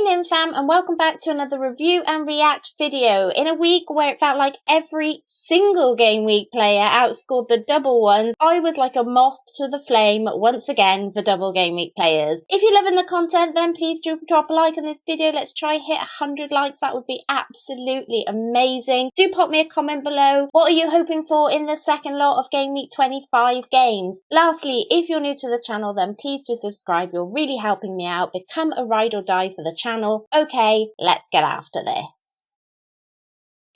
Hey Lynn fam, and welcome back to another review and react video. In a week where it felt like every single game week player outscored the double ones, I was like a moth to the flame once again for double game week players. If you're loving the content, then please do drop a like on this video. Let's try hit 100 likes. That would be absolutely amazing. Do pop me a comment below. What are you hoping for in the second lot of game week 25 games? Lastly, if you're new to the channel, then please do subscribe. You're really helping me out. Become a ride or die for the channel. Okay, let's get after this.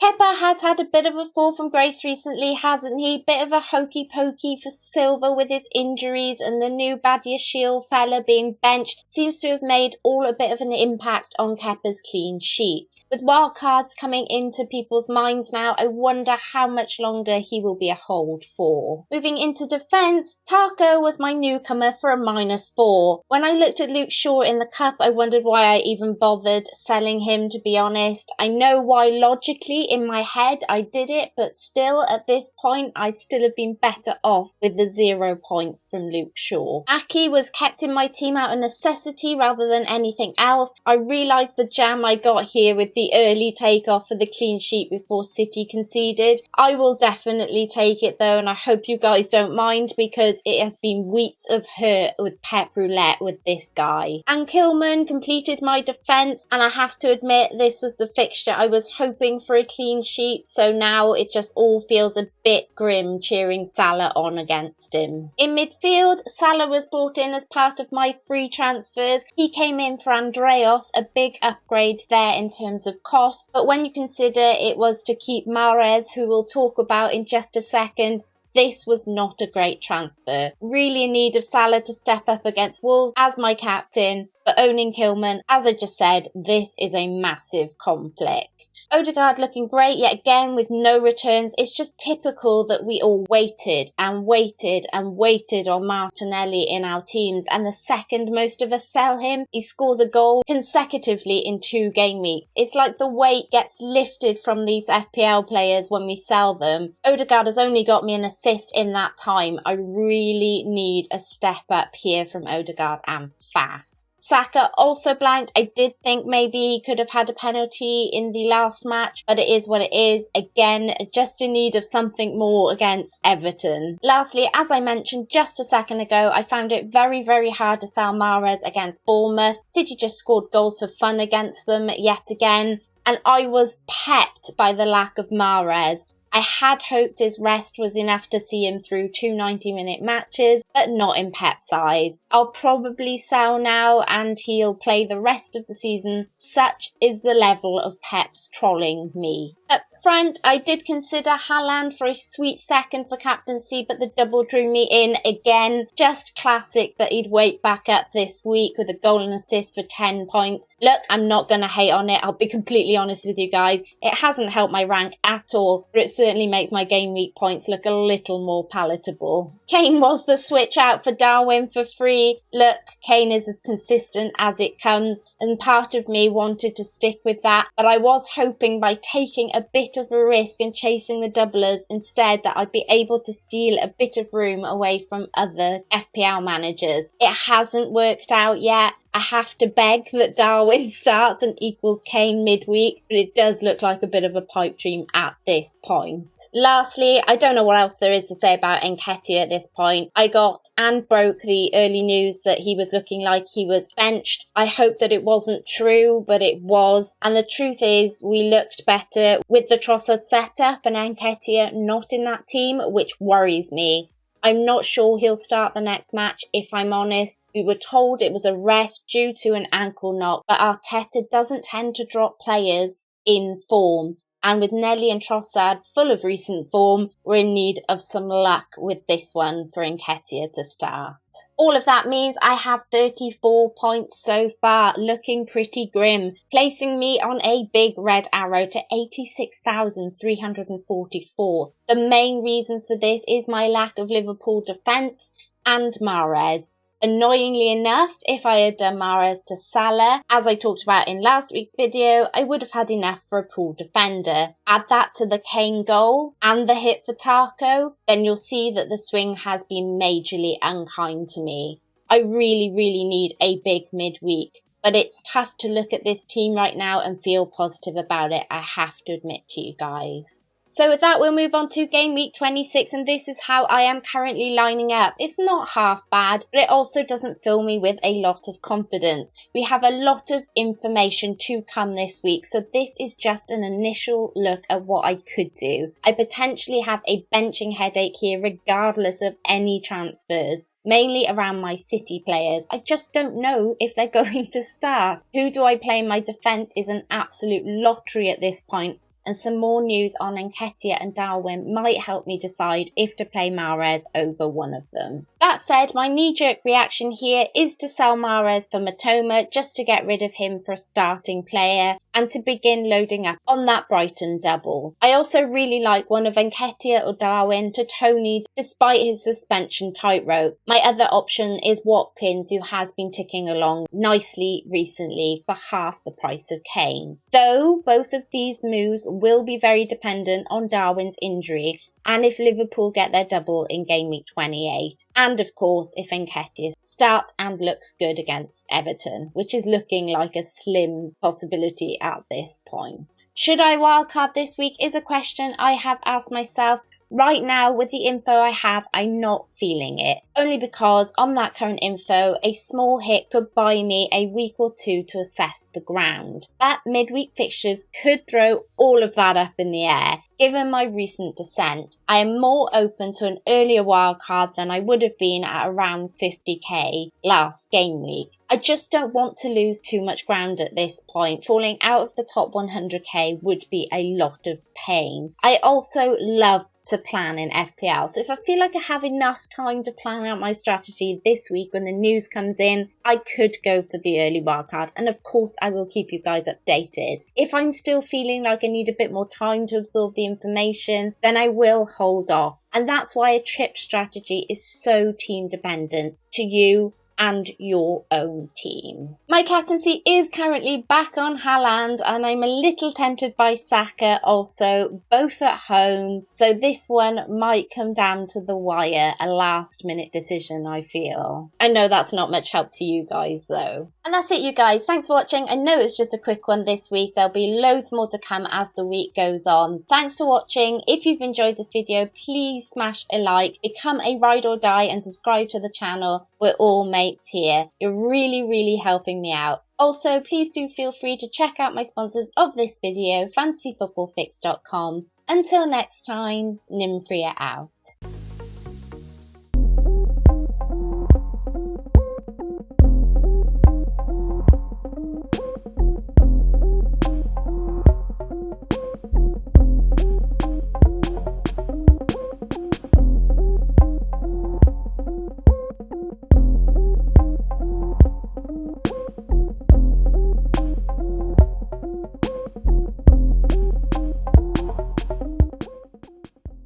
Kepa has had a bit of a fall from grace recently, hasn't he? Bit of a hokey pokey for Silva with his injuries, and the new Badiashile fella being benched seems to have made all a bit of an impact on Kepa's clean sheet. With wildcards coming into people's minds now, I wonder how much longer he will be a hold for. Moving into defence, Taco was my newcomer for a -4. When I looked at Luke Shaw in the cup, I wondered why I even bothered selling him, to be honest. I know why logically in my head I did it, but still at this point I'd still have been better off with the 0 points from Luke Shaw. Aki was kept in my team out of necessity rather than anything else. I realised the jam I got here with the early takeoff for the clean sheet before City conceded. I will definitely take it though, and I hope you guys don't mind, because it has been weeks of hurt with Pep Roulette with this guy. And Kilman completed my defence, and I have to admit this was the fixture I was hoping for, a clean sheet, so now it just all feels a bit grim cheering Salah on against him. In midfield, Salah was brought in as part of my free transfers. He came in for Andreas, a big upgrade there in terms of cost, but when you consider it was to keep Mahrez, who we'll talk about in just a second, this was not a great transfer. Really in need of Salah to step up against Wolves as my captain, but owning Kilman, as I just said, this is a massive conflict. Odegaard looking great yet again with no returns. It's just typical that we all waited and waited and waited on Martinelli in our teams, and the second most of us sell him, he scores a goal consecutively in 2 game weeks. It's like the weight gets lifted from these FPL players when we sell them. Odegaard has only got me an assist in that time. I really need a step up here from Odegaard, and fast. Saka also blanked. I did think maybe he could have had a penalty in the last match, but it is what it is. Again, just in need of something more against Everton. Lastly, as I mentioned just a second ago, I found it very, very hard to sell Mahrez against Bournemouth. City just scored goals for fun against them yet again, and I was pepped by the lack of Mahrez. I had hoped his rest was enough to see him through 2 90-minute matches, but not in Pep's eyes. I'll probably sell now and he'll play the rest of the season. Such is the level of Pep's trolling me. Up front, I did consider Haaland for a sweet second for captaincy, but the double drew me in again. Just classic that he'd wake back up this week with a goal and assist for 10 points. Look, I'm not going to hate on it. I'll be completely honest with you guys. It hasn't helped my rank at all, but it certainly makes my game week points look a little more palatable. Kane was the switch out for Darwin for free. Look, Kane is as consistent as it comes, and part of me wanted to stick with that, but I was hoping by taking a bit of a risk and chasing the doublers instead that I'd be able to steal a bit of room away from other FPL managers. It hasn't worked out yet. I have to beg that Darwin starts and equals Kane midweek, but it does look like a bit of a pipe dream at this point. Lastly, I don't know what else there is to say about Nketiah at this point. I got and broke the early news that he was looking like he was benched. I hope that it wasn't true, but it was. And the truth is, we looked better with the Trossard setup and Nketiah not in that team, which worries me. I'm not sure he'll start the next match, if I'm honest. We were told it was a rest due to an ankle knock, but Arteta doesn't tend to drop players in form. And with Nelly and Trossard full of recent form, we're in need of some luck with this one for Nketiah to start. All of that means I have 34 points so far, looking pretty grim, placing me on a big red arrow to 86,344. The main reasons for this is my lack of Liverpool defence and Mahrez. Annoyingly enough, if I had done Mahrez to Salah, as I talked about in last week's video, I would have had enough for a pool defender. Add that to the Kane goal and the hit for Taco, then you'll see that the swing has been majorly unkind to me. I really need a big midweek. but it's tough to look at this team right now and feel positive about it, I have to admit to you guys. So with that, we'll move on to game week 26, and this is how I am currently lining up. It's not half bad, but it also doesn't fill me with a lot of confidence. We have a lot of information to come this week, so this is just an initial look at what I could do. I potentially have a benching headache here regardless of any transfers, mainly around my City players. I just don't know if they're going to start. Who do I play in my defence is an absolute lottery at this point, and some more news on Nketiah and Darwin might help me decide if to play Mahrez over one of them. That said, my knee-jerk reaction here is to sell Mahrez for Matoma just to get rid of him for a starting player and to begin loading up on that Brighton double. I also really like one of Nketiah or Darwin to Tony despite his suspension tightrope. My other option is Watkins, who has been ticking along nicely recently for half the price of Kane. Though both of these moves will be very dependent on Darwin's injury and if Liverpool get their double in game week 28. And of course, if Nketiah starts and looks good against Everton, which is looking like a slim possibility at this point. Should I wildcard this week is a question I have asked myself. Right now, with the info I have, I'm not feeling it. Only because on that current info, a small hit could buy me a week or two to assess the ground. That midweek fixtures could throw all of that up in the air. Given my recent descent, I am more open to an earlier wildcard than I would have been at around 50k last game week. I just don't want to lose too much ground at this point. Falling out of the top 100k would be a lot of pain. I also love to plan in FPL, so if I feel like I have enough time to plan out my strategy this week when the news comes in, I could go for the early wildcard, and of course I will keep you guys updated. If I'm still feeling like I need a bit more time to absorb the information, then I will hold off, and that's why a trip strategy is so team dependent to you and your own team. My captaincy is currently back on Haaland, and I'm a little tempted by Saka also, both at home, so this one might come down to the wire, a last minute decision I feel. I know that's not much help to you guys though. And that's it you guys, thanks for watching. I know it's just a quick one this week, there'll be loads more to come as the week goes on. Thanks for watching. If you've enjoyed this video, please smash a like, become a ride or die and subscribe to the channel. We're all mates here. You're really helping me out. Also, please do feel free to check out my sponsors of this video, fantasyfootballfix.com. Until next time, Nymphrya out.